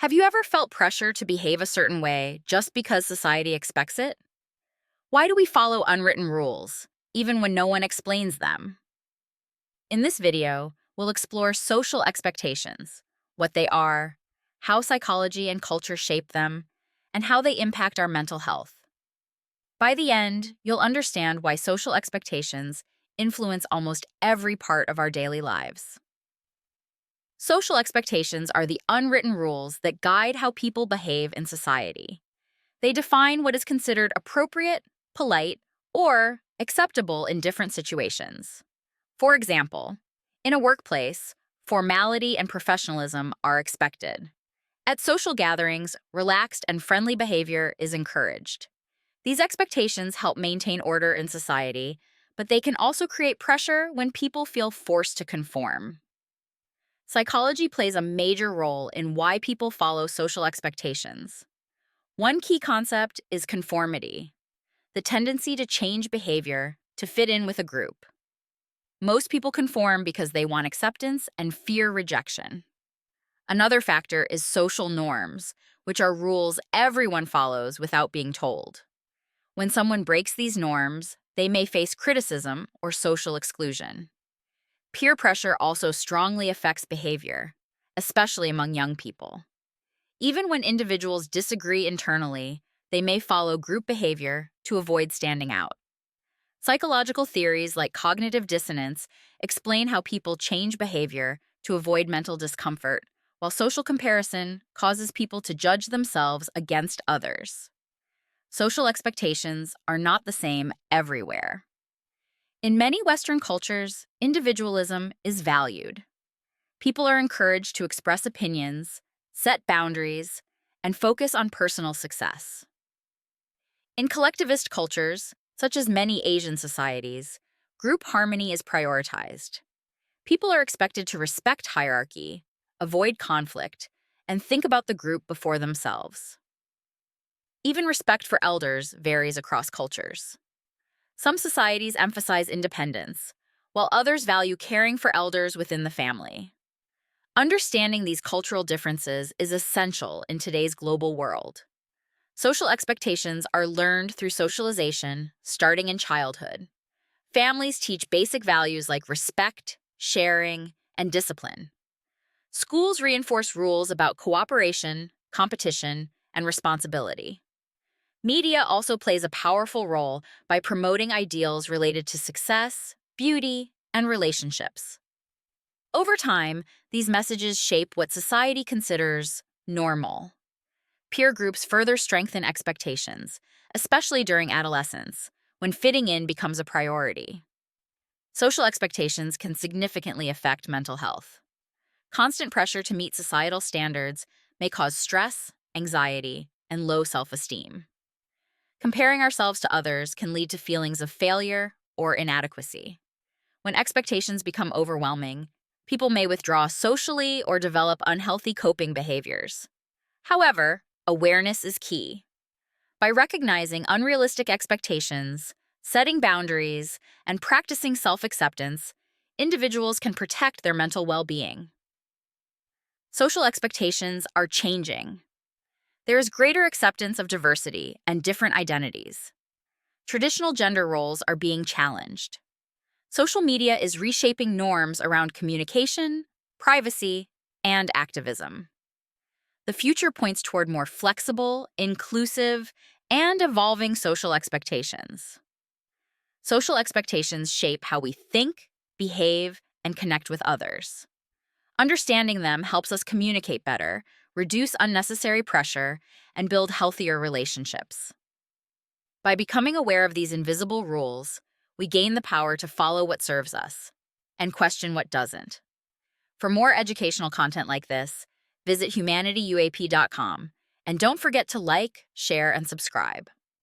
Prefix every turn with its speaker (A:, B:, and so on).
A: Have you ever felt pressure to behave a certain way just because society expects it? Why do we follow unwritten rules, even when no one explains them? In this video, we'll explore social expectations, what they are, how psychology and culture shape them, and how they impact our mental health. By the end, you'll understand why social expectations influence almost every part of our daily lives. Social expectations are the unwritten rules that guide how people behave in society. They define what is considered appropriate, polite, or acceptable in different situations. For example, in a workplace, formality and professionalism are expected. At social gatherings, relaxed and friendly behavior is encouraged. These expectations help maintain order in society, but they can also create pressure when people feel forced to conform. Psychology plays a major role in why people follow social expectations. One key concept is conformity, the tendency to change behavior to fit in with a group. Most people conform because they want acceptance and fear rejection. Another factor is social norms, which are rules everyone follows without being told. When someone breaks these norms, they may face criticism or social exclusion. Peer pressure also strongly affects behavior, especially among young people. Even when individuals disagree internally, they may follow group behavior to avoid standing out. Psychological theories like cognitive dissonance explain how people change behavior to avoid mental discomfort, while social comparison causes people to judge themselves against others. Social expectations are not the same everywhere. In many Western cultures, individualism is valued. People are encouraged to express opinions, set boundaries, and focus on personal success. In collectivist cultures, such as many Asian societies, group harmony is prioritized. People are expected to respect hierarchy, avoid conflict, and think about the group before themselves. Even respect for elders varies across cultures. Some societies emphasize independence, while others value caring for elders within the family. Understanding these cultural differences is essential in today's global world. Social expectations are learned through socialization, starting in childhood. Families teach basic values like respect, sharing, and discipline. Schools reinforce rules about cooperation, competition, and responsibility. Media also plays a powerful role by promoting ideals related to success, beauty, and relationships. Over time, these messages shape what society considers normal. Peer groups further strengthen expectations, especially during adolescence, when fitting in becomes a priority. Social expectations can significantly affect mental health. Constant pressure to meet societal standards may cause stress, anxiety, and low self-esteem. Comparing ourselves to others can lead to feelings of failure or inadequacy. When expectations become overwhelming, people may withdraw socially or develop unhealthy coping behaviors. However, awareness is key. By recognizing unrealistic expectations, setting boundaries, and practicing self-acceptance, individuals can protect their mental well-being. Social expectations are changing. There is greater acceptance of diversity and different identities. Traditional gender roles are being challenged. Social media is reshaping norms around communication, privacy, and activism. The future points toward more flexible, inclusive, and evolving social expectations. Social expectations shape how we think, behave, and connect with others. Understanding them helps us communicate better, reduce unnecessary pressure, and build healthier relationships. By becoming aware of these invisible rules, we gain the power to follow what serves us and question what doesn't. For more educational content like this, visit HUMANITYUAPD.com, and don't forget to like, share, and subscribe.